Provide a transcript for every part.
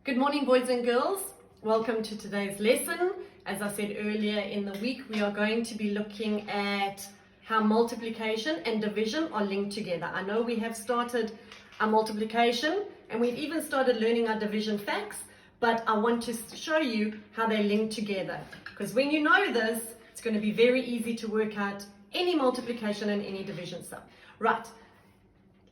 Good morning, boys and girls. Welcome to today's lesson. As I said earlier in the week, we are going to be looking at how multiplication and division are linked together. I know we have started our multiplication and we've even started learning our division facts, but I want to show you how they link together. Because when you know this, it's going to be very easy to work out any multiplication and any division sum. Right.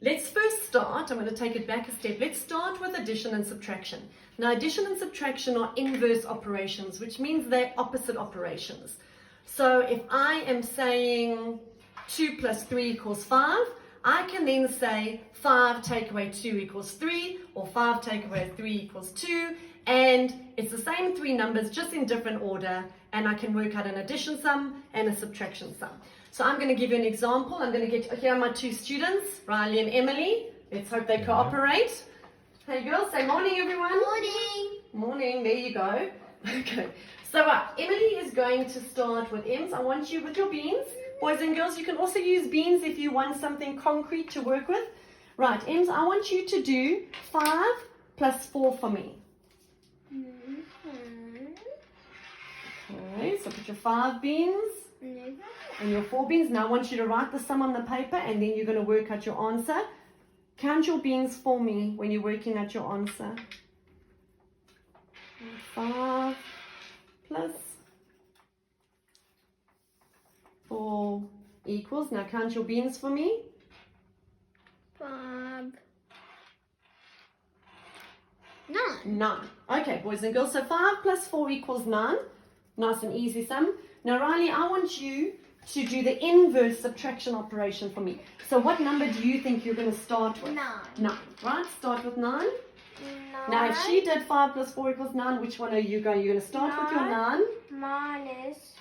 Let's first start, I'm going to take it back a step. Let's start with addition and subtraction. Now, addition and subtraction are inverse operations, which means they're opposite operations. So if I am saying 2 plus 3 equals 5, I can then say 5 take away 2 equals 3, or 5 take away 3 equals 2, and it's the same three numbers, just in different order, and I can work out an addition sum and a subtraction sum. So I'm going to give you an example. I'm going to get, here are my two students, Riley and Emily. Let's hope they cooperate. Hey girls, say morning everyone. Morning. Morning, there you go. Okay, so Emily is going to start with Ems. I want you with your beans. Boys and girls, you can also use beans if you want something concrete to work with. Right, Ems, I want you to do 5 plus 4 for me. Okay, so put your 5 beans and your 4 beans. Now I want you to write the sum on the paper and then you're going to work out your answer. Count your beans for me when you're working out your answer. 5 plus 4 equals, now count your beans for me. 5. 9. Okay, boys and girls, so 5 plus 4 equals 9. Nice and easy sum. Now, Riley, I want you to do the inverse subtraction operation for me. So what number do you think you're going to start with? 9. 9, right? Start with 9. 9. Now, if she did 5 plus 4 equals 9, which one are you going? You're going to start with your 9. Minus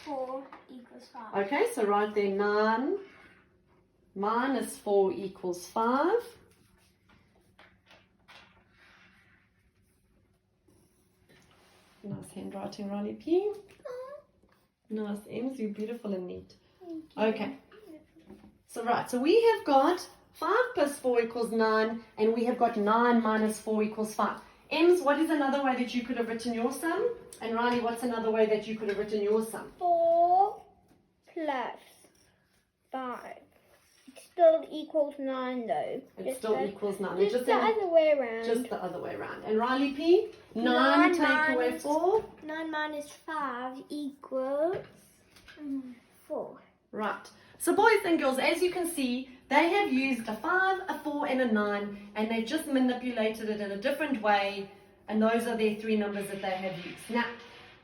4 equals 5. Okay, so right there, 9 minus 4 equals 5. Nice handwriting, Riley P. Nice, Ems, you're beautiful and neat. Okay, so right, so we have got 5 plus 4 equals 9, and we have got 9 minus 4 equals 5. Ems, what is another way that you could have written your sum? And Riley, what's another way that you could have written your sum? 4 plus 5. It still equals 9 though. It still equals 9. Just the other way around. Just the other way around. And Riley P, 9 take away 4. 9 minus 5 equals 4. Right. So boys and girls, as you can see, they have used a 5, a 4 and a 9, and they've just manipulated it in a different way, and those are their three numbers that they have used. Now,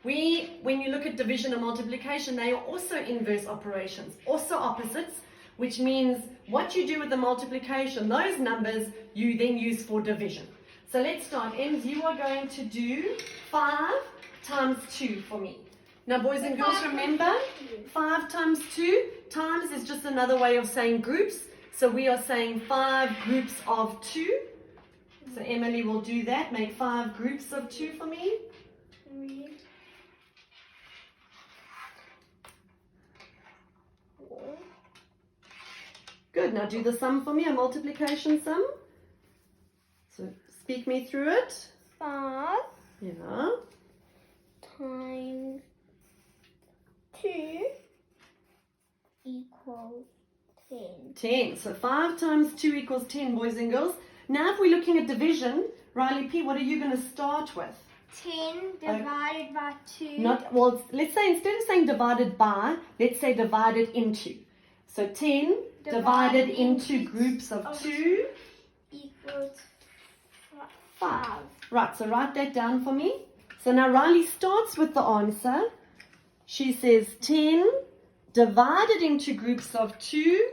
when you look at division and multiplication, they are also inverse operations, also opposites, which means what you do with the multiplication, those numbers you then use for division. So let's start. Ems, you are going to do 5 times 2 for me. Now, boys and girls, remember, 5 times 2 times is just another way of saying groups. So we are saying 5 groups of 2. So Emily will do that. Make 5 groups of 2 for me. 3, 4. Good. Now do the sum for me, a multiplication sum. So speak me through it. 5 Yeah. times 2 equals 10. 10. So 5 times 2 equals 10, boys and girls. Now if we're looking at division, Riley P, what are you going to start with? 10 divided by 2. Well, let's say instead of saying divided by, let's say divided into. So 10 divided into groups of 2 equals 5. Right, so write that down for me. So now Riley starts with the answer. She says 10 divided into groups of 2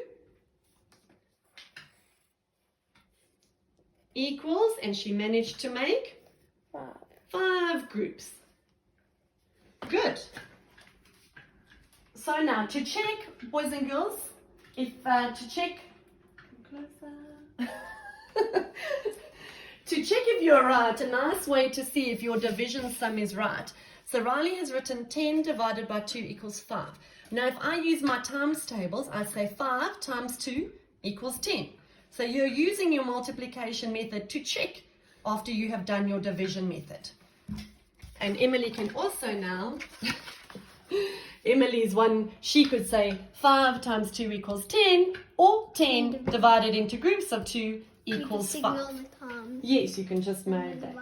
equals, and she managed to make 5 groups. Good. So now to check, boys and girls, if to check if you're right, a nice way to see if your division sum is right. So Riley has written 10 divided by 2 equals 5. Now if I use my times tables, I say 5 times 2 equals 10. So you're using your multiplication method to check after you have done your division method. And Emily can also now, Emily's one, she could say 5 times 2 equals 10, or 10 divided into groups of 2 equals 5. Yes, you can just move that.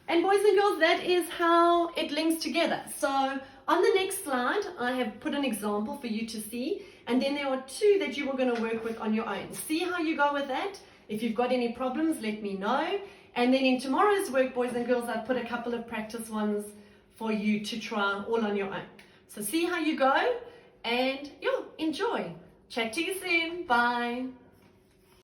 And boys and girls, that is how it links together. So on the next slide, I have put an example for you to see. And then there are 2 that you are going to work with on your own. See how you go with that. If you've got any problems, let me know. And then in tomorrow's work, boys and girls, I've put a couple of practice ones for you to try all on your own. So see how you go and enjoy. Chat to you soon. Bye.